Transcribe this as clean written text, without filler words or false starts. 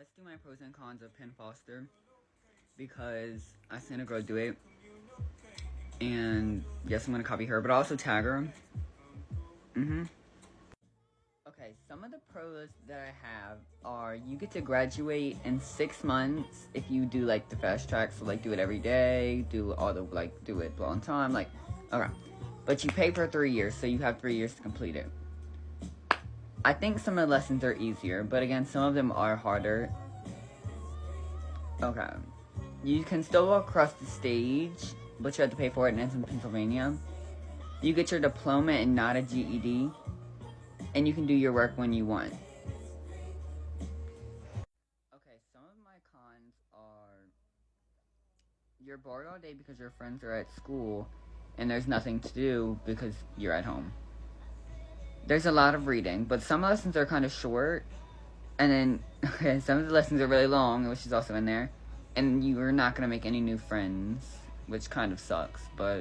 let's do my pros and cons of Penn Foster, because I seen a girl do it, and yes, I'm gonna copy her, but also tag her. Okay, some of the pros that I have are you get to graduate in 6 months if you do like the fast track, so like do it every day, do all the do it on time, okay. But you pay for 3 years, so you have 3 years to complete it. I think some of the lessons are easier, but again, some of them are harder. Okay. You can still walk across the stage, but you have to pay for it, and it's in Pennsylvania. You get your diploma and not a GED, and you can do your work when you want. Okay, some of my cons are you're bored all day because your friends are at school, and there's nothing to do because you're at home. There's a lot of reading, but some lessons are kind of short, and then, some of the lessons are really long, which is also in there, and you're not going to make any new friends, which kind of sucks, but